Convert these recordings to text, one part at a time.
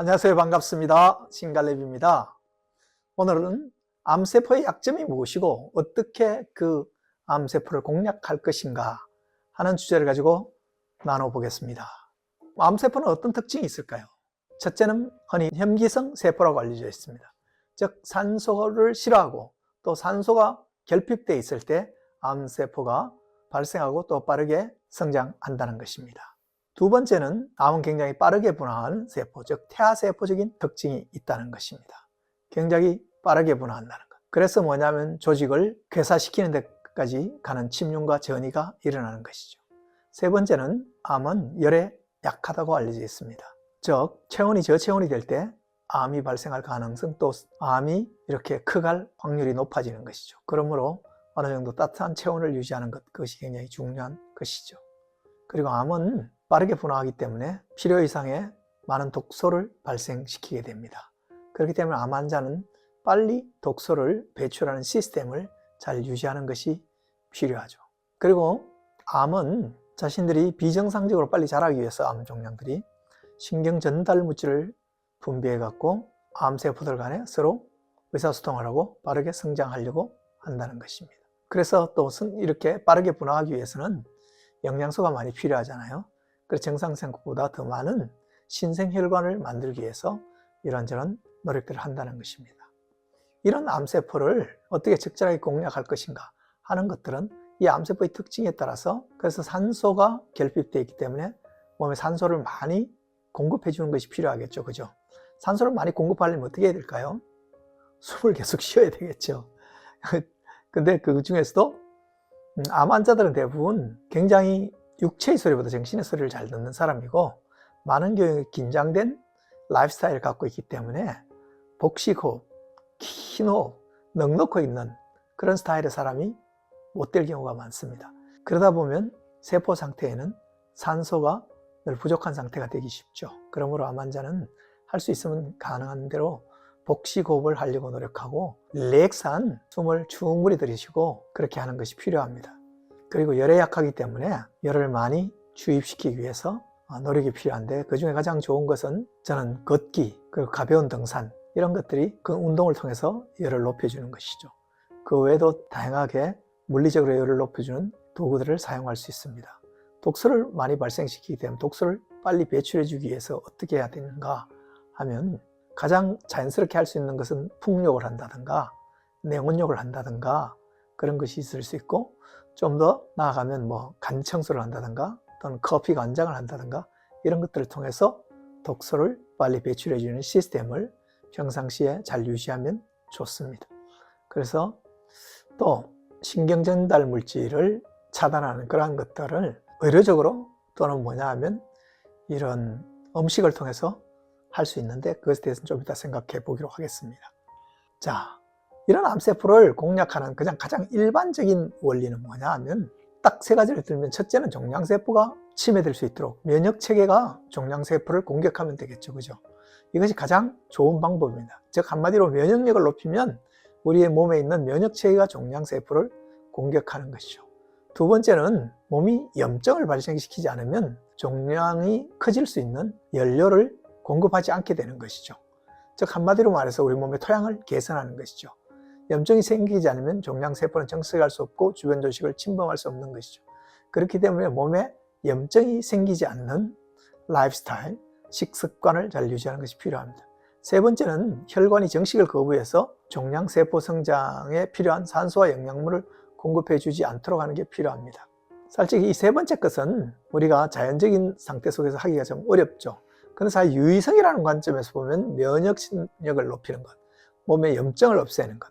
안녕하세요. 반갑습니다. 신갈렙입니다. 오늘은 암세포의 약점이 무엇이고 어떻게 그 암세포를 공략할 것인가 하는 주제를 가지고 나눠보겠습니다. 암세포는 어떤 특징이 있을까요? 첫째는 흔히 혐기성 세포라고 알려져 있습니다. 즉 산소를 싫어하고 또 산소가 결핍되어 있을 때 암세포가 발생하고 또 빠르게 성장한다는 것입니다. 두 번째는 암은 굉장히 빠르게 분화하는 세포, 즉 태아세포적인 특징이 있다는 것입니다. 굉장히 빠르게 분화한다는 것. 그래서 뭐냐면 조직을 괴사시키는 데까지 가는 침륜과 전이가 일어나는 것이죠. 세 번째는 암은 열에 약하다고 알려져 있습니다. 즉 체온이 저체온이 될 때 암이 발생할 가능성, 또 암이 이렇게 크갈 확률이 높아지는 것이죠. 그러므로 어느 정도 따뜻한 체온을 유지하는 것, 그것이 굉장히 중요한 것이죠. 그리고 암은 빠르게 분화하기 때문에 필요 이상의 많은 독소를 발생시키게 됩니다. 그렇기 때문에 암 환자는 빨리 독소를 배출하는 시스템을 잘 유지하는 것이 필요하죠. 그리고 암은 자신들이 비정상적으로 빨리 자라기 위해서 암 종양들이 신경 전달 물질을 분비해 갖고 암세포들 간에 서로 의사소통을 하고 빠르게 성장하려고 한다는 것입니다. 그래서 또 이렇게 빠르게 분화하기 위해서는 영양소가 많이 필요하잖아요. 그래서 정상생보다 더 많은 신생혈관을 만들기 위해서 이런저런 노력들을 한다는 것입니다. 이런 암세포를 어떻게 적절하게 공략할 것인가 하는 것들은 이 암세포의 특징에 따라서, 그래서 산소가 결핍되어 있기 때문에 몸에 산소를 많이 공급해 주는 것이 필요하겠죠. 그죠? 산소를 많이 공급하려면 어떻게 해야 될까요? 숨을 계속 쉬어야 되겠죠. 근데 그 중에서도 암 환자들은 대부분 굉장히 육체의 소리보다 정신의 소리를 잘 듣는 사람이고 많은 경우에 긴장된 라이프스타일을 갖고 있기 때문에 복식호흡, 긴 호흡, 넉넉히 있는 그런 스타일의 사람이 못 될 경우가 많습니다. 그러다 보면 세포 상태에는 산소가 늘 부족한 상태가 되기 쉽죠. 그러므로 암 환자는 할 수 있으면 가능한 대로 복식호흡을 하려고 노력하고 릴렉스한 숨을 충분히 들이쉬고 그렇게 하는 것이 필요합니다. 그리고 열에 약하기 때문에 열을 많이 주입시키기 위해서 노력이 필요한데, 그 중에 가장 좋은 것은 저는 걷기, 그리고 가벼운 등산, 이런 것들이 그 운동을 통해서 열을 높여주는 것이죠. 그 외에도 다양하게 물리적으로 열을 높여주는 도구들을 사용할 수 있습니다. 독소를 많이 발생시키기 때문에 독소를 빨리 배출해주기 위해서 어떻게 해야 되는가 하면, 가장 자연스럽게 할 수 있는 것은 풍욕을 한다든가 냉온욕을 한다든가 그런 것이 있을 수 있고, 좀 더 나아가면 간 청소를 한다든가 또는 커피 간장을 한다든가 이런 것들을 통해서 독소를 빨리 배출해 주는 시스템을 평상시에 잘 유지하면 좋습니다. 그래서 또 신경 전달 물질을 차단하는 그러한 것들을 의료적으로 또는 하면 이런 음식을 통해서 할 수 있는데, 그것에 대해서는 좀 이따 생각해 보기로 하겠습니다. 자, 이런 암세포를 공략하는 그냥 가장 일반적인 원리는 뭐냐 하면 딱 세 가지를 들면, 첫째는 종양세포가 침해될 수 있도록 면역체계가 종양세포를 공격하면 되겠죠. 그죠? 이것이 가장 좋은 방법입니다. 즉 한마디로 면역력을 높이면 우리의 몸에 있는 면역체계가 종양세포를 공격하는 것이죠. 두 번째는 몸이 염증을 발생시키지 않으면 종양이 커질 수 있는 연료를 공급하지 않게 되는 것이죠. 즉 한마디로 말해서 우리 몸의 토양을 개선하는 것이죠. 염증이 생기지 않으면 종양세포는 정수할 수 없고 주변 조직을 침범할 수 없는 것이죠. 그렇기 때문에 몸에 염증이 생기지 않는 라이프스타일, 식습관을 잘 유지하는 것이 필요합니다. 세 번째는 혈관이 정식을 거부해서 종양세포 성장에 필요한 산소와 영양분을 공급해 주지 않도록 하는 게 필요합니다. 솔직히 이 세 번째 것은 우리가 자연적인 상태 속에서 하기가 좀 어렵죠. 그래서 사실 유의성이라는 관점에서 보면 면역력을 높이는 것, 몸의 염증을 없애는 것,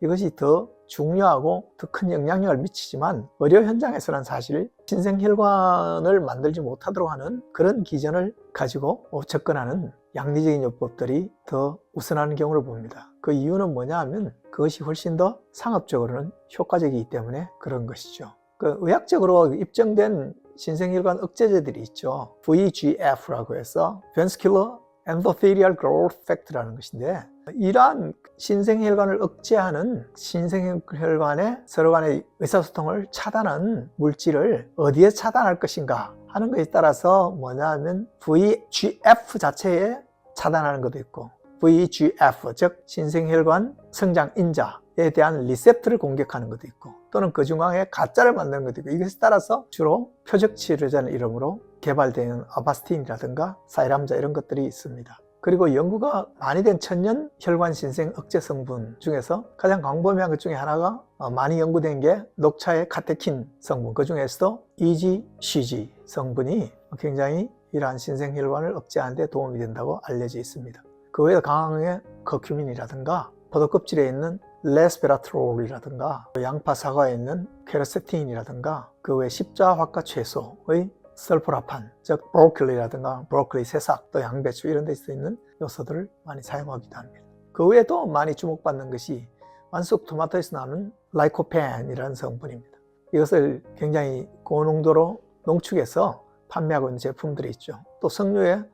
이것이 더 중요하고 더 큰 영향력을 미치지만 의료 현장에서는 사실 신생혈관을 만들지 못하도록 하는 그런 기전을 가지고 접근하는 양리적인 요법들이 더 우선하는 경우를 봅니다. 그 이유는 뭐냐 하면 그것이 훨씬 더 상업적으로는 효과적이기 때문에 그런 것이죠. 그 의학적으로 입증된 신생혈관 억제제들이 있죠. VEGF라고 해서 Vascular Endothelial Growth Factor라는 것인데, 이러한 신생혈관을 억제하는 신생혈관의 서로 간의 의사소통을 차단하는 물질을 어디에 차단할 것인가 하는 것에 따라서 뭐냐 하면 VEGF 자체에 차단하는 것도 있고, VEGF, 즉 신생혈관 성장 인자에 대한 리셉터를 공격하는 것도 있고, 또는 그 중앙에 가짜를 만드는 것도 있고, 이것에 따라서 주로 표적 치료제라는 이름으로 개발되는 아바스틴이라든가 사이람자 이런 것들이 있습니다. 그리고 연구가 많이 된 천연 혈관 신생 억제 성분 중에서 가장 광범위한 것 중에 하나가 많이 연구된 게 녹차의 카테킨 성분, 그 중에서도 EGCG 성분이 굉장히 이러한 신생 혈관을 억제하는 데 도움이 된다고 알려져 있습니다. 그 외에 강황의 커큐민이라든가 포도 껍질에 있는 레스베라트롤이라든가 양파 사과에 있는 퀘르세틴이라든가 그 외 십자화과 채소의 설포라판, 즉 브로콜리라든가 브로콜리 새싹, 또 양배추 이런 데 있는 요소들을 많이 사용하기도 합니다. 그 외에도 많이 주목받는 것이 완숙 토마토에서 나오는 라이코펜이라는 성분입니다. 이것을 굉장히 고농도로 농축해서 판매하고 있는 제품들이 있죠. 또 석류의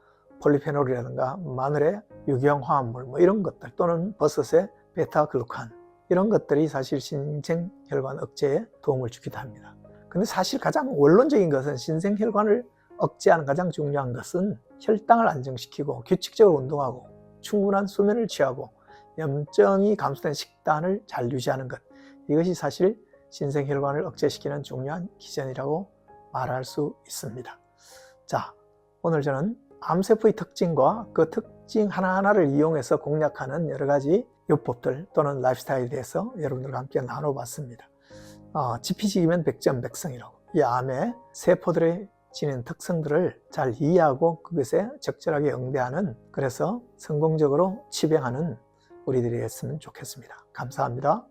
폴리페놀이라든가 마늘의 유기형 화합물 이런 것들, 또는 버섯의 베타글루칸 이런 것들이 사실 신생혈관 억제에 도움을 주기도 합니다. 근데 사실 가장 원론적인 것은 신생혈관을 억제하는 가장 중요한 것은 혈당을 안정시키고 규칙적으로 운동하고 충분한 수면을 취하고 염증이 감소된 식단을 잘 유지하는 것, 이것이 사실 신생혈관을 억제시키는 중요한 기전이라고 말할 수 있습니다. 자, 오늘 저는 암세포의 특징과 그 특징 하나하나를 이용해서 공략하는 여러 가지 요법들 또는 라이프스타일에 대해서 여러분들과 함께 나눠봤습니다. 지피지기면 백전백승이라고, 이 암의 세포들의 지닌 특성들을 잘 이해하고 그것에 적절하게 응대하는, 그래서 성공적으로 치병하는 우리들이 했으면 좋겠습니다. 감사합니다.